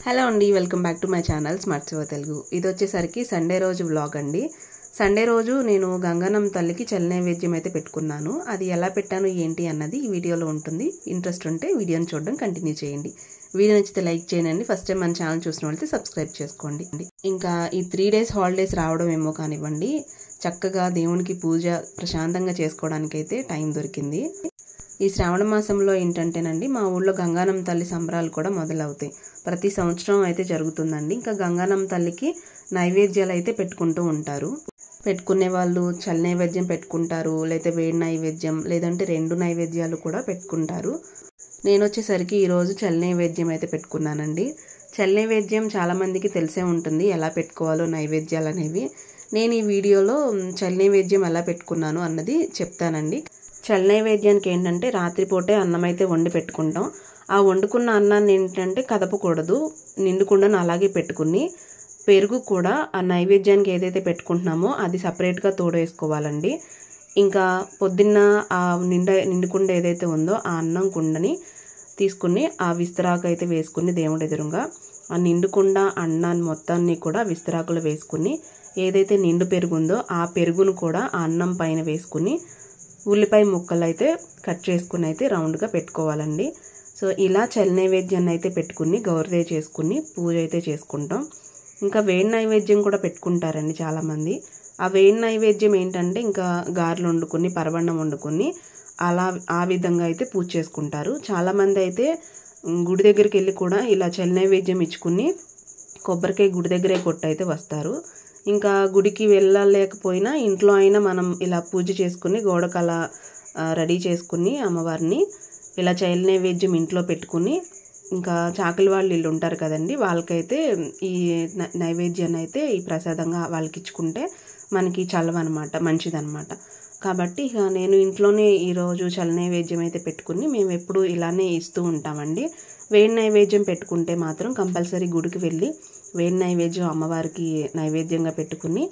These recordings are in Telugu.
హలో అండి, welcome back to my channel smart Shiva Telugu. ఇది వచ్చేసరికి సండే రోజు వ్లాగ్ అండి. సండే రోజు నేను గంగనం తల్లికి చల్ల నైవేద్యం అయితే పెట్టుకున్నాను. అది ఎలా పెట్టాను ఏంటి అన్నది ఈ వీడియోలో ఉంటుంది. ఇంట్రెస్ట్ ఉంటే వీడియోని చూడడం కంటిన్యూ చేయండి. వీడియో నచ్చితే లైక్ చేయండి. ఫస్ట్ టైం మన ఛానల్ చూసిన వాళ్ళైతే సబ్స్క్రైబ్ చేసుకోండి. ఇంకా ఈ 3 days హాలిడేస్ రావడం ఏమో కానివ్వండి, చక్కగా దేవునికి పూజ ప్రశాంతంగా చేసుకోవడానికైతే టైం దొరికింది. ఈ శ్రావణ మాసంలో ఏంటంటేనండి, మా ఊళ్ళో గంగానం తల్లి సంబరాలు కూడా మొదలవుతాయి. ప్రతి సంవత్సరం అయితే జరుగుతుందండి. ఇంకా గంగానం తల్లికి నైవేద్యాలు అయితే పెట్టుకుంటూ ఉంటారు. పెట్టుకునే వాళ్ళు చల్ల నైవేద్యం పెట్టుకుంటారు, లేకపోతే వేడి నైవేద్యం, లేదంటే 2 నైవేద్యాలు కూడా పెట్టుకుంటారు. నేను వచ్చేసరికి ఈరోజు చల్ల నైవేద్యం అయితే పెట్టుకున్నానండి. చల్ల నైవేద్యం చాలామందికి తెలిసే ఉంటుంది ఎలా పెట్టుకోవాలో నైవేద్యాలు అనేవి. నేను ఈ వీడియోలో చల్ల నైవేద్యం ఎలా పెట్టుకున్నాను అన్నది చెప్తానండి. చల్ల నైవేద్యానికి ఏంటంటే రాత్రిపూటే అన్నం అయితే వండి పెట్టుకుంటాం. ఆ వండుకున్న అన్నాన్ని ఏంటంటే కదపకూడదు, నిండుకుండను అలాగే పెట్టుకుని పెరుగు కూడా ఆ నైవేద్యానికి ఏదైతే పెట్టుకుంటున్నామో అది సపరేట్గా తోడేసుకోవాలండి. ఇంకా పొద్దున్న ఆ నిండుకుండ ఏదైతే ఉందో ఆ అన్నం కుండని తీసుకుని ఆ విస్తరాకు అయితే వేసుకుని దేవుడి ఎదురుగా ఆ నిండుకుండ అన్నాన్ని మొత్తాన్ని కూడా విస్తరాకులు వేసుకుని ఏదైతే నిండు పెరుగు ఉందో ఆ పెరుగును కూడా ఆ అన్నం పైన వేసుకుని ఉల్లిపాయ ముక్కలు అయితే కట్ చేసుకుని అయితే రౌండ్గా పెట్టుకోవాలండి. సో ఇలా చల్ల నైవేద్యాన్ని అయితే పెట్టుకుని గౌరవ చేసుకుని పూజ అయితే చేసుకుంటాం. ఇంకా వేడి నైవేద్యం కూడా పెట్టుకుంటారండి చాలామంది. ఆ వేడి నైవేద్యం ఏంటంటే ఇంకా గారెలు వండుకుని పరవన్నం వండుకుని ఆ విధంగా అయితే పూజ చేసుకుంటారు. చాలామంది అయితే గుడి దగ్గరికి వెళ్ళి కూడా ఇలా చల్ల నైవేద్యం ఇచ్చుకుని కొబ్బరికాయ గుడి దగ్గరే కొట్టి అయితే వస్తారు. ఇంకా గుడికి వెళ్ళలేకపోయినా ఇంట్లో అయినా మనం ఇలా పూజ చేసుకుని గోడకు అలా రెడీ చేసుకుని అమ్మవారిని ఇలా చల్ల నైవేద్యం ఇంట్లో పెట్టుకుని ఇంకా చాకలి వాళ్ళు ఇల్లు ఉంటారు కదండి, వాళ్ళకైతే ఈ నైవేద్యాన్ని అయితే ఈ ప్రసాదంగా వాళ్ళకి ఇచ్చుకుంటే మనకి చల్లవన్నమాట, మంచిదన్నమాట. కాబట్టి ఇక నేను ఇంట్లోనే ఈరోజు చల్ల నైవేద్యం అయితే పెట్టుకుని మేము ఎప్పుడు ఇలానే ఇస్తూ ఉంటామండి. వేడి నైవేద్యం పెట్టుకుంటే మాత్రం కంపల్సరీ గుడికి వెళ్ళి వేడి నైవేద్యం అమ్మవారికి నైవేద్యంగా పెట్టుకుని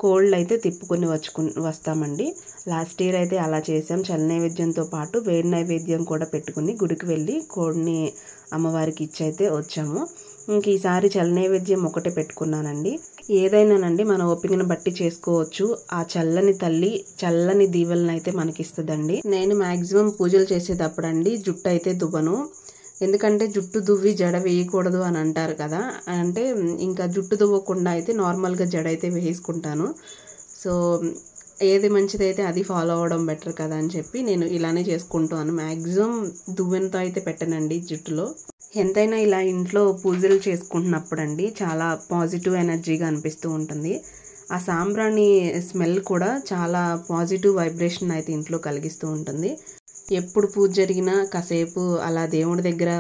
కోళ్ళు అయితే తిప్పుకొని వస్తామండి. లాస్ట్ ఇయర్ అయితే అలా చేసాం. చల్ల నైవేద్యంతో పాటు వేడి నైవేద్యం కూడా పెట్టుకుని గుడికి వెళ్ళి కోడిని అమ్మవారికి ఇచ్చైతే వచ్చాము. ఇంక ఈసారి చల్ల నైవేద్యం ఒకటే పెట్టుకున్నానండి. ఏదైనానండి మన ఓపికను బట్టి చేసుకోవచ్చు. ఆ చల్లని తల్లి చల్లని దీవెలను అయితే మనకిస్తుందండి. నేను మ్యాక్సిమం పూజలు చేసేటప్పుడు అండి జుట్టు అయితే దువ్వను. ఎందుకంటే జుట్టు దువ్వి జడ వేయకూడదు అని అంటారు కదా, అంటే ఇంకా జుట్టు దువ్వకుండా అయితే నార్మల్గా జడ అయితే వేసుకుంటాను. సో ఏది మంచిదైతే అది ఫాలో అవ్వడం బెటర్ కదా అని చెప్పి నేను ఇలానే చేసుకుంటాను. మ్యాక్సిమం దువ్వెనతో అయితే పెట్టనండి జుట్టులో. ఎంతైనా ఇలా ఇంట్లో పూజలు చేసుకుంటున్నప్పుడు అండి చాలా పాజిటివ్ ఎనర్జీగా అనిపిస్తూ ఉంటుంది. ఆ సాంబ్రాణి స్మెల్ కూడా చాలా పాజిటివ్ వైబ్రేషన్ అయితే ఇంట్లో కలిగిస్తూ ఉంటుంది. ఎప్పుడు పూజ జరిగినా కాసేపు అలా దేవుడి దగ్గర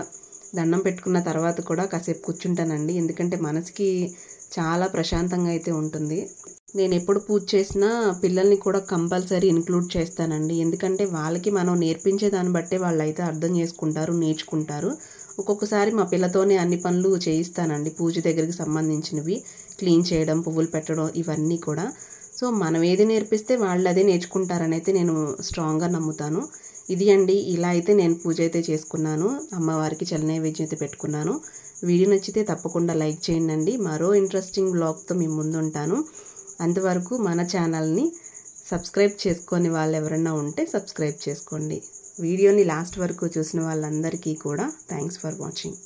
దండం పెట్టుకున్న తర్వాత కూడా కాసేపు కూర్చుంటానండి. ఎందుకంటే మనసుకి చాలా ప్రశాంతంగా అయితే ఉంటుంది. నేను ఎప్పుడు పూజ చేసినా పిల్లల్ని కూడా కంపల్సరీ ఇంక్లూడ్ చేస్తానండి. ఎందుకంటే వాళ్ళకి మనం నేర్పించే దాన్ని బట్టే వాళ్ళు అయితే అర్థం చేసుకుంటారు, నేర్చుకుంటారు. ఒక్కొక్కసారి మా పిల్లతోనే అన్ని పనులు చేయిస్తానండి, పూజ దగ్గరికి సంబంధించినవి క్లీన్ చేయడం, పువ్వులు పెట్టడం, ఇవన్నీ కూడా. సో మనం ఏది నేర్పిస్తే వాళ్ళు అదే నేర్చుకుంటారని అయితే నేను స్ట్రాంగ్గా నమ్ముతాను. ఇది అండి, ఇలా అయితే నేను పూజ అయితే చేసుకున్నాను. అమ్మవారికి చల్ల నైవేద్యం అయితే పెట్టుకున్నాను. వీడియో నచ్చితే తప్పకుండా లైక్ చేయండి. మరో ఇంట్రెస్టింగ్ బ్లాగ్తో మీ ముందు ఉంటాను. అంతవరకు మన ఛానల్ని సబ్స్క్రైబ్ చేసుకొని వాళ్ళు ఎవరైనా ఉంటే సబ్స్క్రైబ్ చేసుకోండి. వీడియోని లాస్ట్ వరకు చూసిన వాళ్ళందరికీ కూడా థ్యాంక్స్ ఫర్ వాచింగ్.